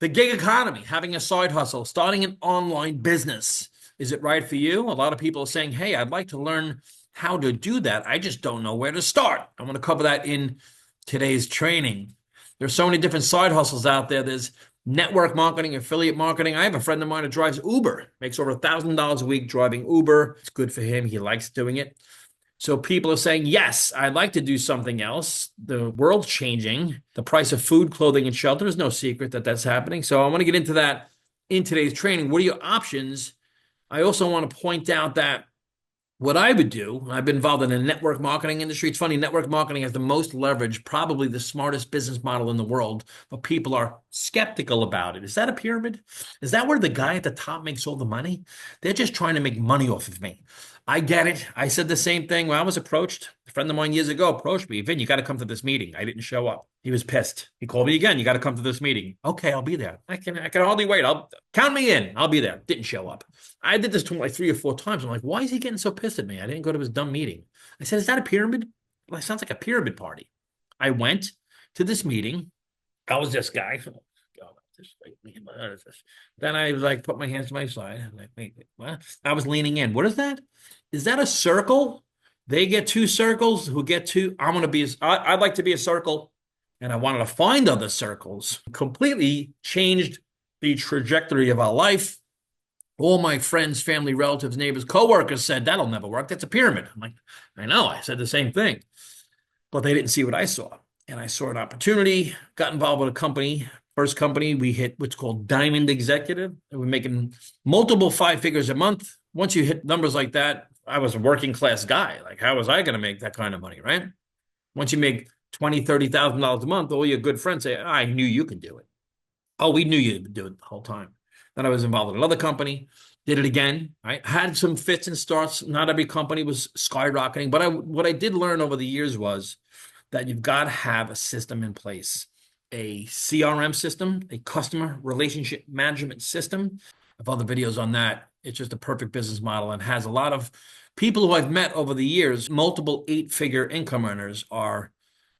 The gig economy, having a side hustle, starting an online business. Is it right for you? A lot of people are saying, hey, I'd like to learn how to do that. I just don't know where to start. I'm going to cover that in today's training. There's so many different side hustles out there. There's network marketing, affiliate marketing. I have a friend of mine who drives Uber, makes over $1,000 a week driving Uber. It's good for him. He likes doing it. So people are saying, yes, I'd like to do something else. The world's changing. The price of food, clothing, and shelter is no secret that that's happening. So I want to get into that in today's training. What are your options? I also want to point out that what I would do, I've been involved in the network marketing industry. It's funny, network marketing has the most leverage, probably the smartest business model in the world, but people are skeptical about it. Is that a pyramid? Is that where the guy at the top makes all the money? They're just trying to make money off of me. I get it. I said the same thing when I was approached. A friend of mine years ago approached me. Vin, you got to come to this meeting. I didn't show up. He was pissed. He called me again. You got to come to this meeting. Okay, I'll be there. I can hardly wait. I'll count me in. I'll be there. Didn't show up. I did this to him like 3 or 4 times. I'm like, why is he getting so pissed at me? I didn't go to his dumb meeting. I said, is that a pyramid? Well, it sounds like a pyramid party. I went to this meeting. I was this guy. Then I like put my hands to my side. I'm like, wait, what? I was leaning in. What is that? Is that a circle? They get 2 circles. Who get 2? I'm gonna be. I'd like to be a circle, and I wanted to find other circles. Completely changed the trajectory of our life. All my friends, family, relatives, neighbors, coworkers said that'll never work. That's a pyramid. I'm like, I know. I said the same thing, but they didn't see what I saw, and I saw an opportunity. Got involved with a company. First company, we hit what's called Diamond Executive. And we're making multiple 5 figures a month. Once you hit numbers like that, I was a working class guy. Like, how was I going to make that kind of money, right? Once you make $20,000, $30,000 a month, all your good friends say, I knew you could do it. Oh, we knew you'd do it the whole time. Then I was involved in another company, did it again. I had some fits and starts. Not every company was skyrocketing. But what I did learn over the years was that you've got to have a system in place. A CRM system, a customer relationship management system. I have other videos on that. It's just a perfect business model and has a lot of people who I've met over the years. Multiple 8-figure income earners are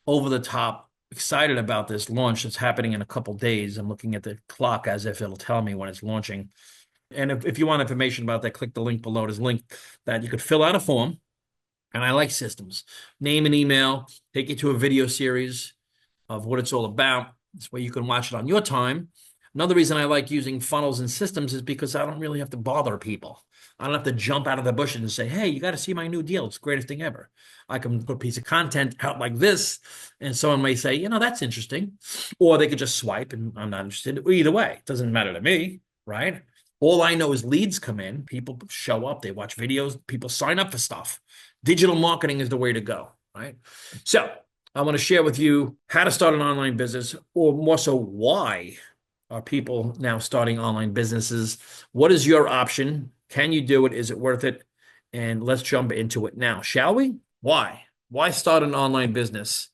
over the top excited about this launch that's happening in a couple days. I'm looking at the clock as if it'll tell me when it's launching. And if you want information about that, click the link below. There's a link that you could fill out a form. And I like systems. Name and email, take you to a video series of what it's all about. This way you can watch it on your time. Another reason I like using funnels and systems is because I don't really have to bother people. I don't have to jump out of the bushes and say, hey, you got to see my new deal. It's the greatest thing ever. I can put a piece of content out like this, and someone may say, that's interesting. Or they could just swipe, and I'm not interested. Either way, it doesn't matter to me, right? All I know is leads come in. People show up. They watch videos. People sign up for stuff. Digital marketing is the way to go, right? So I want to share with you how to start an online business, or more so, why are people now starting online businesses? What is your option? Can you do it? Is it worth it? And let's jump into it now, shall we? Why? Why start an online business?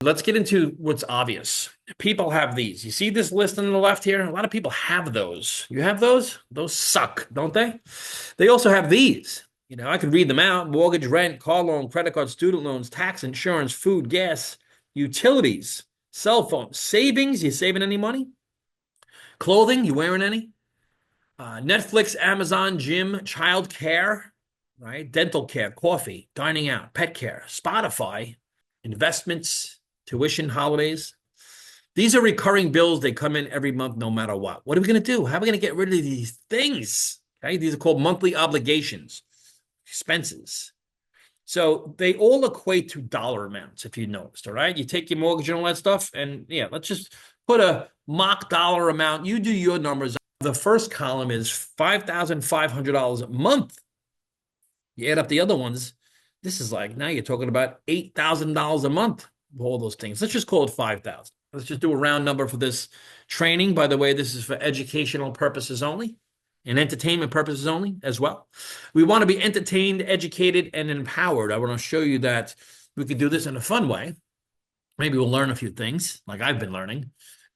Let's get into what's obvious. People have these. You see this list on the left here? A lot of people have those. You have those? Those suck, don't they? They also have these. I could read them out: mortgage, rent, car loan, credit card, student loans, tax, insurance, food, gas, utilities, cell phone, savings. You saving any money? Clothing, you wearing any? Netflix, Amazon, gym, child care, right? Dental care, coffee, dining out, pet care, Spotify, investments, tuition, holidays. These are recurring bills. They come in every month no matter what. What are we going to do? How are we going to get rid of these things? Okay? These are called monthly obligations, expenses. So they all equate to dollar amounts, if you noticed, all right? You take your mortgage and all that stuff, and let's just put a mock dollar amount. You do your numbers. The first column is $5,500 a month. You add up the other ones, this is like, now you're talking about $8,000 a month for all those things. Let's just call it 5,000. Let's just do a round number for this training. By the way, this is for educational purposes only and entertainment purposes only as well. We want to be entertained, educated, and empowered. I want to show you that we could do this in a fun way. Maybe we'll learn a few things like I've been learning,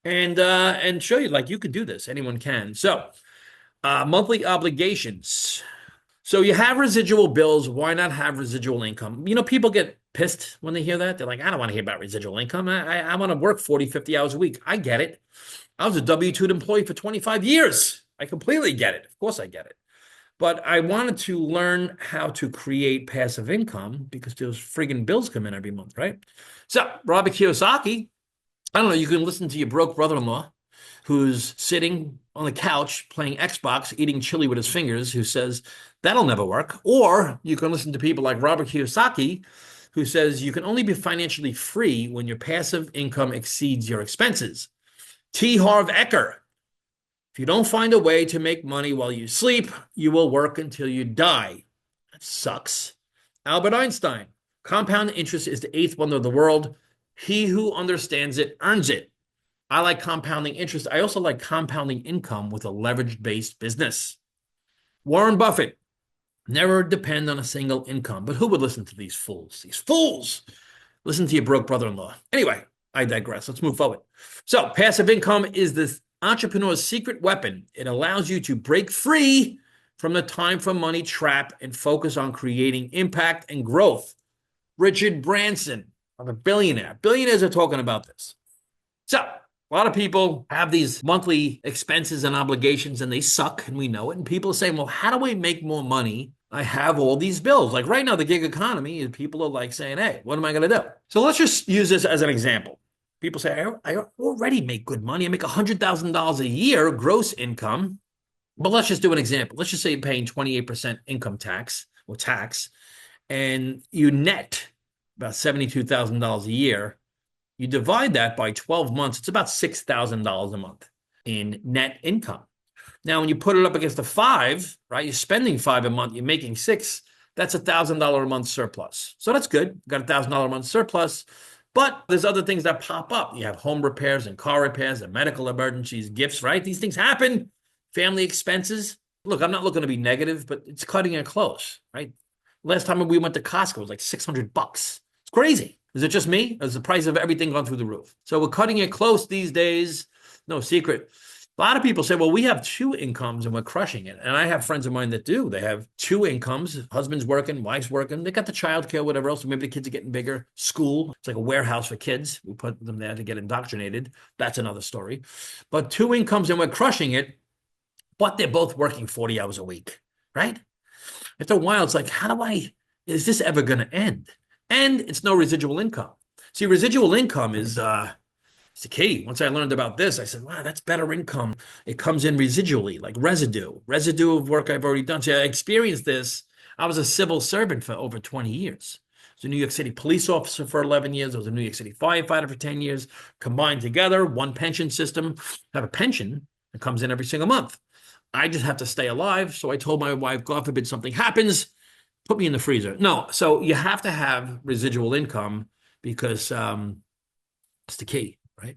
and show you like you could do this. Anyone can. So monthly obligations. So you have residual bills. Why not have residual income? People get pissed when they hear that. They're like, I don't want to hear about residual income. I want to work 40, 50 hours a week. I get it. I was a W-2 employee for 25 years. I completely get it. Of course I get it. But I wanted to learn how to create passive income because those friggin' bills come in every month, right? So Robert Kiyosaki, I don't know, you can listen to your broke brother-in-law who's sitting on the couch playing Xbox, eating chili with his fingers, who says, that'll never work. Or you can listen to people like Robert Kiyosaki, who says you can only be financially free when your passive income exceeds your expenses. T. Harv Eker, if you don't find a way to make money while you sleep, you will work until you die. That sucks. Albert Einstein, compound interest is the eighth wonder of the world. He who understands it earns it. I like compounding interest. I also like compounding income with a leverage-based business. Warren Buffett, never depend on a single income. But who would listen to these fools? These fools! Listen to your broke brother-in-law. Anyway, I digress. Let's move forward. So passive income is this entrepreneur's secret weapon. It allows you to break free from the time for money trap and focus on creating impact and growth. Richard Branson, I'm a billionaire. Billionaires are talking about this. So a lot of people have these monthly expenses and obligations and they suck and we know it. And people are saying, well, how do I make more money? I have all these bills. Like right now, the gig economy, and people are like saying, hey, what am I going to do? So let's just use this as an example. People say, I already make good money. I make $100,000 a year gross income. But let's just do an example. Let's just say you're paying 28% income tax or tax, and you net about $72,000 a year. You divide that by 12 months, it's about $6,000 a month in net income. Now, when you put it up against the five, right, you're spending $5 a month, you're making $6, that's $1,000 a month surplus. So that's good. You got $1,000 a month surplus. But there's other things that pop up. You have home repairs and car repairs and medical emergencies, gifts, right? These things happen. Family expenses. Look, I'm not looking to be negative, but it's cutting it close, right? Last time we went to Costco, it was like $600. It's crazy. Is it just me? Has the price of everything gone through the roof? So we're cutting it close these days. No secret. A lot of people say, well, we have two incomes and we're crushing it. And I have friends of mine that do. They have two incomes. Husband's working, wife's working. They got the childcare, whatever else. Maybe the kids are getting bigger. School. It's like a warehouse for kids. We put them there to get indoctrinated. That's another story. But two incomes and we're crushing it. But they're both working 40 hours a week, right? After a while, it's like, is this ever going to end? And it's no residual income. See, residual income is it's the key. Once I learned about this, I said, wow, that's better income. It comes in residually, like residue of work I've already done. So I experienced this. I was a civil servant for over 20 years. I was a New York City police officer for 11 years. I was a New York City firefighter for 10 years. Combined together, one pension system. I have a pension that comes in every single month. I just have to stay alive. So I told my wife, God forbid something happens, put me in the freezer. No, so you have to have residual income because it's the key, right?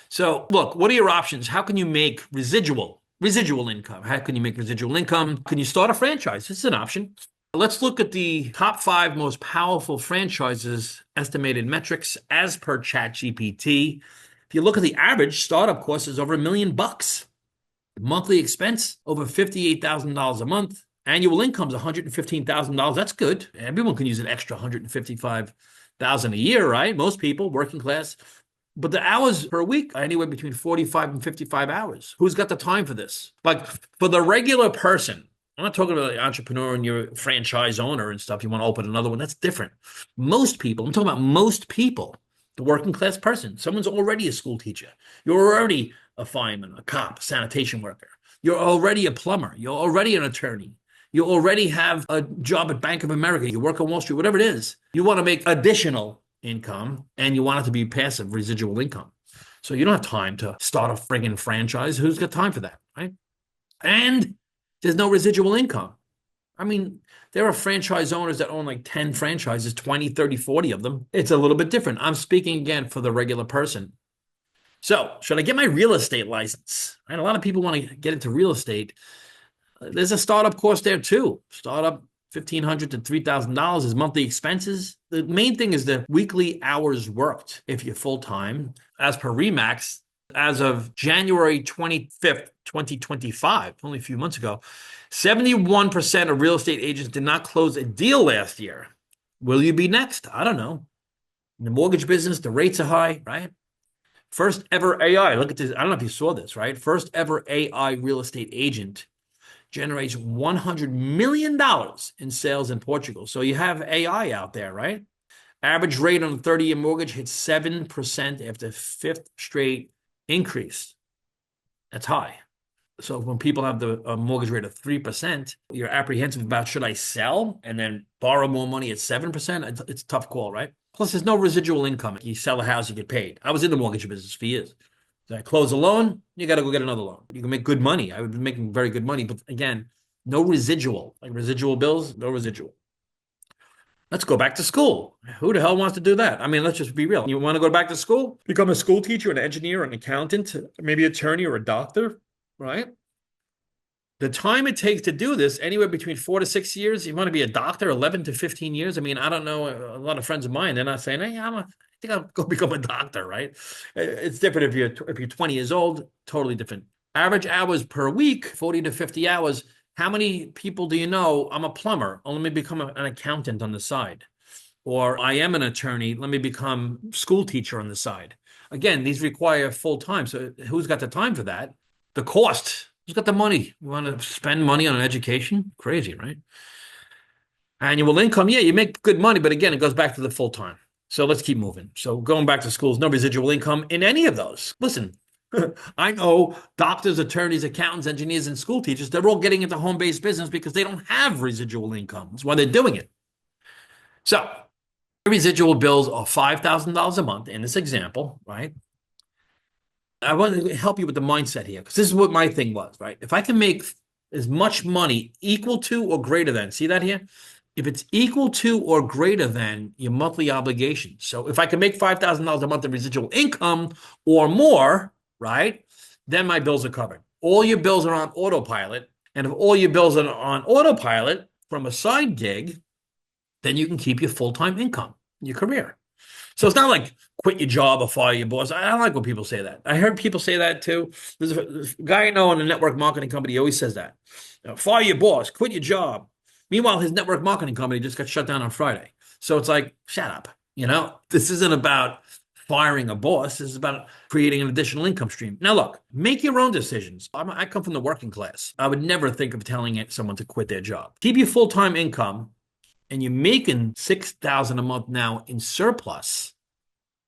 So look, what are your options? How can you make residual income? How can you make residual income? Can you start a franchise? This is an option. Let's look at the top 5 most powerful franchises, estimated metrics as per ChatGPT. If you look at the average startup cost is over $1 million. Monthly expense over $58,000 a month. Annual income is $115,000. That's good. Everyone can use an extra $155,000 a year, right? Most people, working class. But the hours per week are anywhere between 45 and 55 hours. Who's got the time for this? Like for the regular person, I'm not talking about the entrepreneur and your franchise owner and stuff. You want to open another one. That's different. Most people, I'm talking about most people, the working class person, someone's already a school teacher. You're already a fireman, a cop, a sanitation worker. You're already a plumber. You're already an attorney. You already have a job at Bank of America. You work on Wall Street, whatever it is. You want to make additional income and you want it to be passive residual income. So you don't have time to start a friggin' franchise. Who's got time for that, right? And there's no residual income. I mean, there are franchise owners that own like 10 franchises, 20, 30, 40 of them. It's a little bit different. I'm speaking again for the regular person. So should I get my real estate license? And a lot of people want to get into real estate. There's a startup cost there too. Startup, $1,500 to $3,000 is monthly expenses. The main thing is the weekly hours worked if you're full-time. As per Remax, as of January 25th, 2025, only a few months ago, 71% of real estate agents did not close a deal last year. Will you be next? I don't know. In the mortgage business, the rates are high, right? First ever AI. Look at this. I don't know if you saw this, right? First ever AI real estate agent generates $100 million in sales in Portugal. So you have AI out there, right? Average rate on a 30-year mortgage hit 7% after fifth straight increase. That's high. So when people have the mortgage rate of 3%, you're apprehensive about should I sell and then borrow more money at 7%? It's a tough call, right? Plus, there's no residual income. You sell a house, you get paid. I was in the mortgage business for years. So I close a loan, you got to go get another loan. You can make good money. I would be making very good money, but again, no residual. Like residual bills, no residual. Let's go back to school. Who the hell wants to do that? I mean, let's just be real. You want to go back to school? Become a school teacher, an engineer, an accountant, maybe attorney or a doctor, right? The time it takes to do this, anywhere between 4 to 6 years. You want to be a doctor, 11 to 15 years. I mean, I don't know a lot of friends of mine. They're not saying, "Hey, I think I'll go become a doctor," right? It's different if you're 20 years old. Totally different. Average hours per week, 40 to 50 hours. How many people do you know? I'm a plumber. Oh, let me become an accountant on the side. Or I am an attorney. Let me become school teacher on the side. Again, these require full time. So who's got the time for that? The cost. Who's got the money? You want to spend money on an education? Crazy, right? Annual income. Yeah, you make good money, but again, it goes back to the full time. So let's keep moving. So going back to schools, no residual income in any of those. Listen, I know doctors, attorneys, accountants, engineers, and school teachers, they're all getting into home-based business because they don't have residual income. That's why they're doing it. So residual bills are $5,000 a month in this example, right? I want to help you with the mindset here because this is what my thing was, right? If I can make as much money equal to or greater than, see that here? If it's equal to or greater than your monthly obligation. So if I can make $5,000 a month in residual income or more, right? Then my bills are covered. All your bills are on autopilot. And if all your bills are on autopilot from a side gig, then you can keep your full-time income, your career. So it's not like quit your job or fire your boss. I don't like when people say that. I heard people say that too. There's a guy I know in a network marketing company. He always says that. Fire your boss, quit your job. Meanwhile, his network marketing company just got shut down on Friday. So it's like, shut up. This isn't about firing a boss. This is about creating an additional income stream. Now, look, make your own decisions. I come from the working class. I would never think of telling someone to quit their job. Keep your full-time income, and you're making $6,000 a month now in surplus.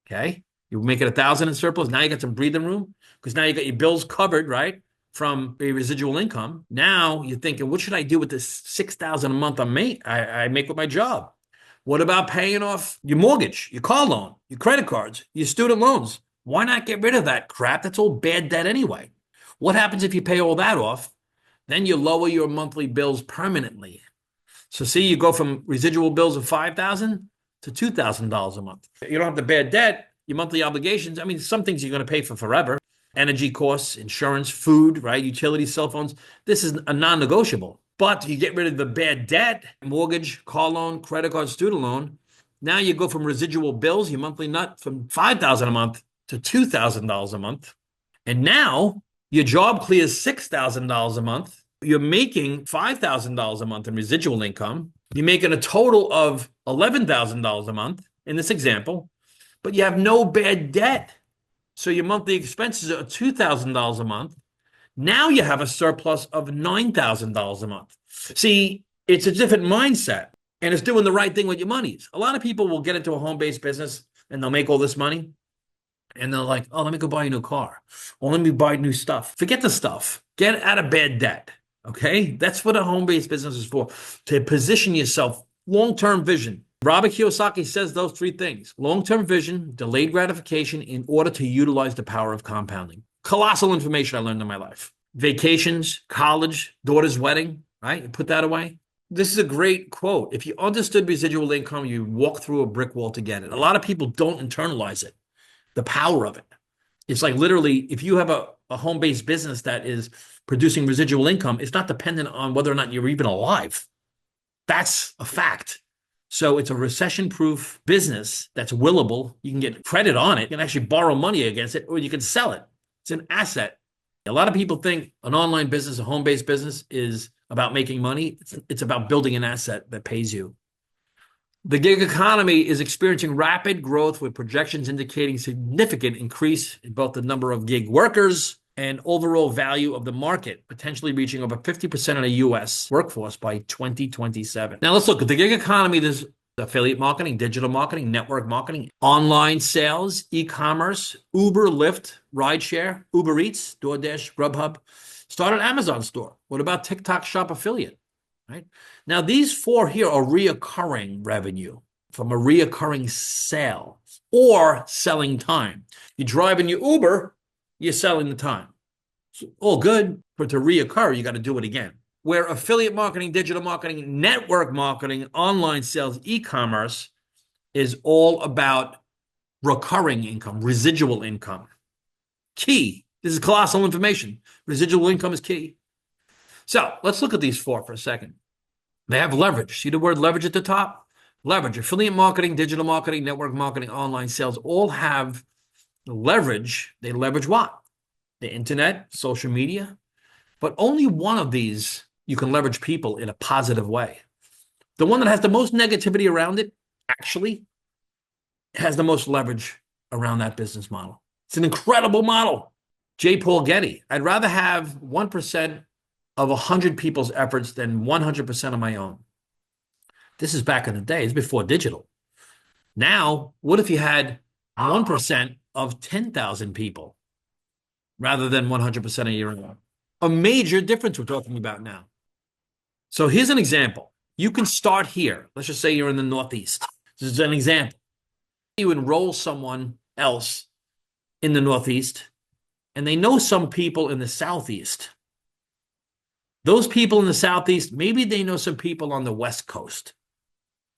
Okay, you're making $1,000 in surplus. Now you got some breathing room because now you got your bills covered, right, from a residual income. Now you're thinking, what should I do with this $6,000 a month I make with my job? What about paying off your mortgage, your car loan, your credit cards, your student loans? Why not get rid of that crap? That's all bad debt anyway. What happens if you pay all that off? Then you lower your monthly bills permanently. So see, you go from residual bills of $5,000 to $2,000 a month. You don't have the bad debt, your monthly obligations. I mean, some things you're going to pay for forever. Energy costs, insurance, food, right? Utilities, cell phones. This is a non-negotiable. But you get rid of the bad debt, mortgage, car loan, credit card, student loan. Now you go from residual bills, your monthly nut, from $5,000 a month to $2,000 a month. And now your job clears $6,000 a month. You're making $5,000 a month in residual income. You're making a total of $11,000 a month in this example, but you have no bad debt. So your monthly expenses are $2,000 a month. Now you have a surplus of $9,000 a month. See, it's a different mindset, and it's doing the right thing with your monies. A lot of people will get into a home-based business and they'll make all this money. And they're like, oh, let me go buy a new car. Or let me buy new stuff. Forget the stuff. Get out of bad debt. Okay? That's what a home-based business is for. To position yourself, long-term vision. Robert Kiyosaki says those three things. Long-term vision, delayed gratification in order to utilize the power of compounding. Colossal information I learned in my life. Vacations, college, daughter's wedding, right? You put that away. This is a great quote. If you understood residual income, you walk through a brick wall to get it. A lot of people don't internalize it. The power of it. It's like literally, if you have a home-based business that is producing residual income, it's not dependent on whether or not you're even alive. That's a fact. So it's a recession-proof business that's willable. You can get credit on it. You can actually borrow money against it, or you can sell it. It's an asset. A lot of people think an online business, a home-based business, is about making money. It's about building an asset that pays you. The gig economy is experiencing rapid growth with projections indicating significant increase in both the number of gig workers and overall value of the market, potentially reaching over 50% of the U.S. workforce by 2027. Now let's look at the gig economy. There's affiliate marketing, digital marketing, network marketing, online sales, e-commerce, Uber, Lyft, rideshare, Uber Eats, DoorDash, Grubhub. Start an Amazon store. What about TikTok Shop affiliate? Right? Now, these four here are reoccurring revenue from a reoccurring sale or selling time. You drive in your Uber, you're selling the time. So, all good, but to reoccur, you got to do it again. Where affiliate marketing, digital marketing, network marketing, online sales, e-commerce is all about recurring income, residual income. Key. This is colossal information. Residual income is key. So let's look at these four for a second. They have leverage. See the word leverage at the top? Leverage. Affiliate marketing, digital marketing, network marketing, online sales all have leverage. They leverage what? The internet, social media. But only one of these you can leverage people in a positive way. The one that has the most negativity around it actually has the most leverage around that business model. It's an incredible model. J. Paul Getty. I'd rather have 1% of 100 people's efforts than 100% of my own. This is back in the day. It's before digital. Now, what if you had 1% of 10,000 people rather than 100% of your own? A major difference we're talking about now. So here's an example. You can start here. Let's just say you're in the Northeast. This is an example. You enroll someone else in the Northeast, and they know some people in the Southeast. Those people in the Southeast, maybe they know some people on the West Coast.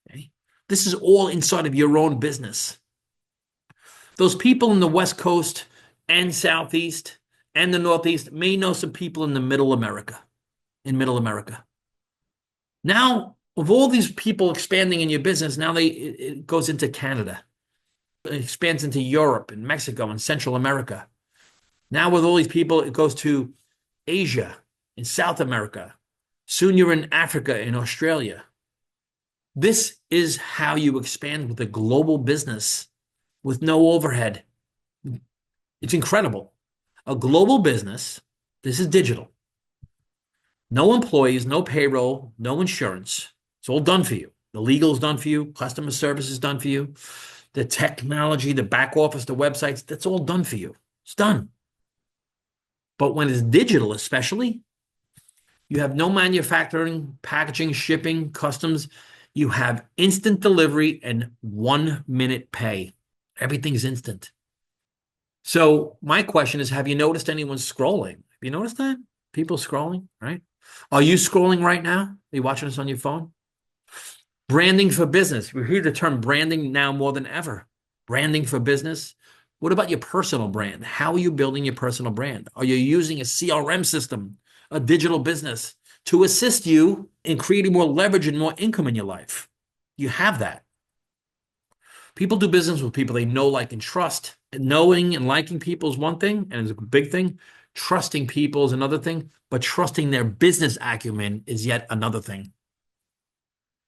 Okay? This is all inside of your own business. Those people in the West Coast and Southeast and the Northeast may know some people in the Middle America, Now, with all these people expanding in your business, now it goes into Canada. It expands into Europe and Mexico and Central America. Now with all these people, it goes to Asia, in South America. Soon you're in Africa, in Australia. This is how you expand with a global business with no overhead. It's incredible. A global business, this is digital. No employees, no payroll, no insurance. It's all done for you. The legal is done for you. Customer service is done for you. The technology, the back office, the websites, that's all done for you. It's done. But when it's digital, especially, you have no manufacturing, packaging, shipping, customs. You have instant delivery and 1 minute pay. Everything's instant. So my question is, have you noticed anyone scrolling? Have you noticed that? People scrolling, right? Are you scrolling right now? Are you watching this on your phone? Branding for business. We hear the term branding now more than ever. Branding for business. What about your personal brand? How are you building your personal brand? Are you using a CRM system, a digital business, to assist you in creating more leverage and more income in your life? You have that. People do business with people they know, like, and trust. Knowing and liking people is one thing, and it's a big thing. Trusting people is another thing, but trusting their business acumen is yet another thing.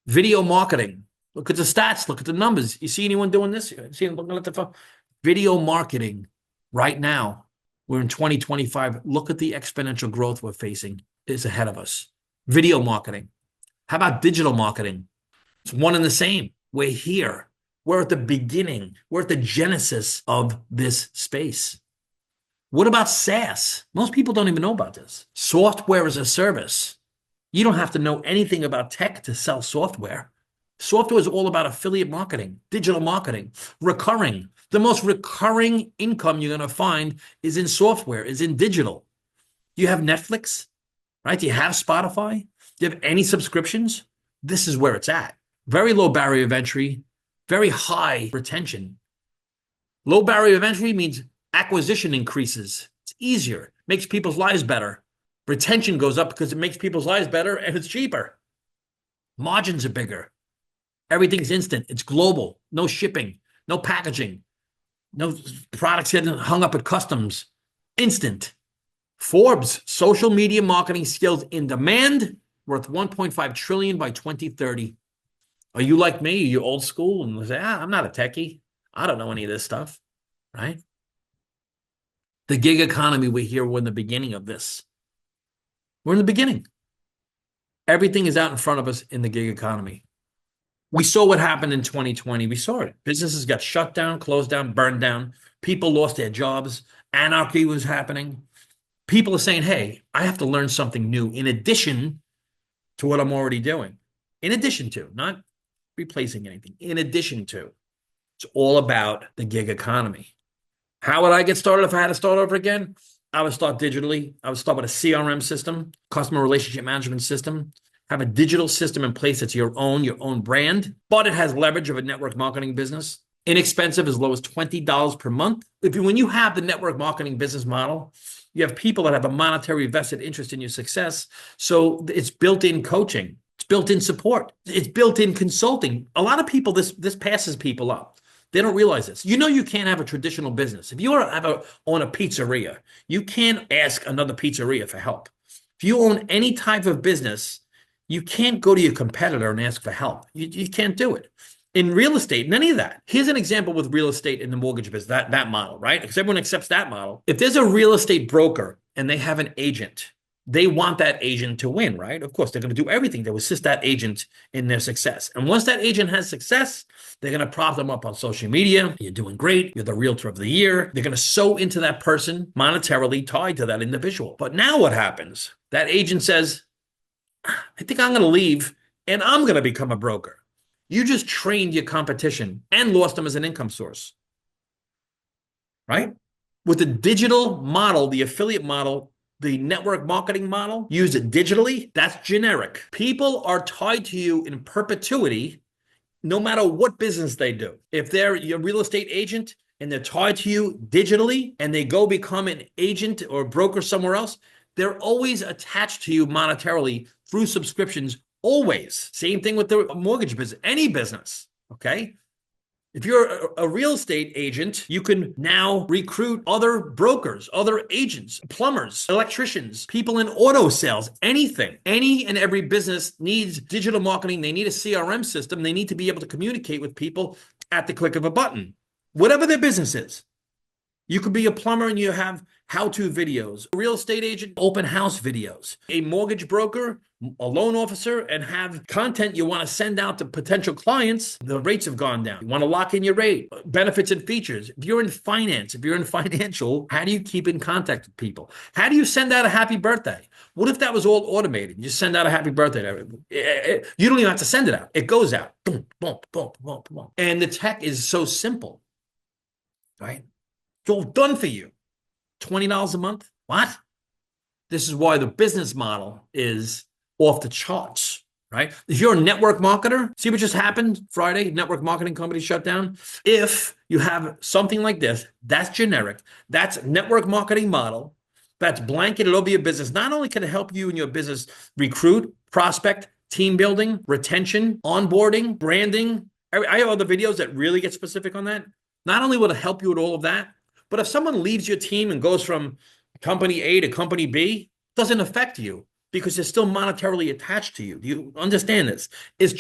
Video marketing. Look at the stats. Look at the numbers. You see anyone doing this? You see anyone looking at the phone? Video marketing right now. We're in 2025. Look at the exponential growth we're facing is ahead of us. Video marketing. How about digital marketing? It's one and the same. We're here. We're at the beginning. We're at the genesis of this space. What about SaaS? Most people don't even know about this. Software as a service. You don't have to know anything about tech to sell software. Software is all about affiliate marketing, digital marketing, recurring. The most recurring income you're going to find is in software, is in digital. Do you have Netflix? Right? Do you have Spotify? Do you have any subscriptions? This is where it's at. Very low barrier of entry, very high retention. Low barrier of entry means acquisition increases. It's easier, makes people's lives better. Retention goes up because it makes people's lives better and it's cheaper. Margins are bigger. Everything's instant. It's global. No shipping, no packaging, no products getting hung up at customs. Instant. Forbes, social media marketing skills in demand, worth $1.5 trillion by 2030. Are you like me? Are you old school and say, I'm not a techie. I don't know any of this stuff, right? The gig economy, we're in the beginning of this. We're in the beginning. Everything is out in front of us in the gig economy. We saw what happened in 2020. We saw it. Businesses got shut down, closed down, burned down. People lost their jobs. Anarchy was happening. People are saying, hey, I have to learn something new in addition to what I'm already doing. In addition to, not replacing anything, in addition to. It's all about the gig economy. How would I get started if I had to start over again? I would start digitally. I would start with a CRM system, customer relationship management system. Have a digital system in place that's your own brand, but it has leverage of a network marketing business. Inexpensive, as low as $20 per month. When you have the network marketing business model, you have people that have a monetary vested interest in your success. So it's built-in coaching. It's built-in support. It's built-in consulting. A lot of people, this passes people up. They don't realize this. You can't have a traditional business. If you own a pizzeria, you can't ask another pizzeria for help. If you own any type of business, you can't go to your competitor and ask for help. You can't do it. In real estate, none of that. Here's an example with real estate in the mortgage business, that model, right? Because everyone accepts that model. If there's a real estate broker and they have an agent, they want that agent to win, right? Of course, they're going to do everything to assist that agent in their success. And once that agent has success, they're going to prop them up on social media. You're doing great. You're the realtor of the year. They're going to sow into that person monetarily tied to that individual. But now what happens? That agent says, I think I'm going to leave and I'm going to become a broker. You just trained your competition and lost them as an income source, right? With the digital model, the affiliate model, the network marketing model, use it digitally, that's generic. People are tied to you in perpetuity, no matter what business they do. If they're your real estate agent and they're tied to you digitally and they go become an agent or broker somewhere else, they're always attached to you monetarily through subscriptions, always. Same thing with the mortgage business, any business, okay? If you're a real estate agent, you can now recruit other brokers, other agents, plumbers, electricians, people in auto sales, anything. Any and every business needs digital marketing. They need a CRM system. They need to be able to communicate with people at the click of a button, whatever their business is. You could be a plumber and you have how-to videos, a real estate agent, open house videos, a mortgage broker, a loan officer, and have content you want to send out to potential clients. The rates have gone down. You want to lock in your rate, benefits and features. If you're in finance, if you're in financial, how do you keep in contact with people? How do you send out a happy birthday? What if that was all automated? You just send out a happy birthday to everyone. You don't even have to send it out. It goes out. Boom, boom, boom, boom, boom. And the tech is so simple, right? It's all done for you. $20 a month? What? This is why the business model is off the charts, right? If you're a network marketer, see what just happened Friday? Network marketing company shut down. If you have something like this, that's generic. That's network marketing model. That's blanketed over your business. Not only can it help you and your business recruit, prospect, team building, retention, onboarding, branding. I have other videos that really get specific on that. Not only will it help you with all of that, but if someone leaves your team and goes from company A to company B, it doesn't affect you because they're still monetarily attached to you. Do you understand this? It's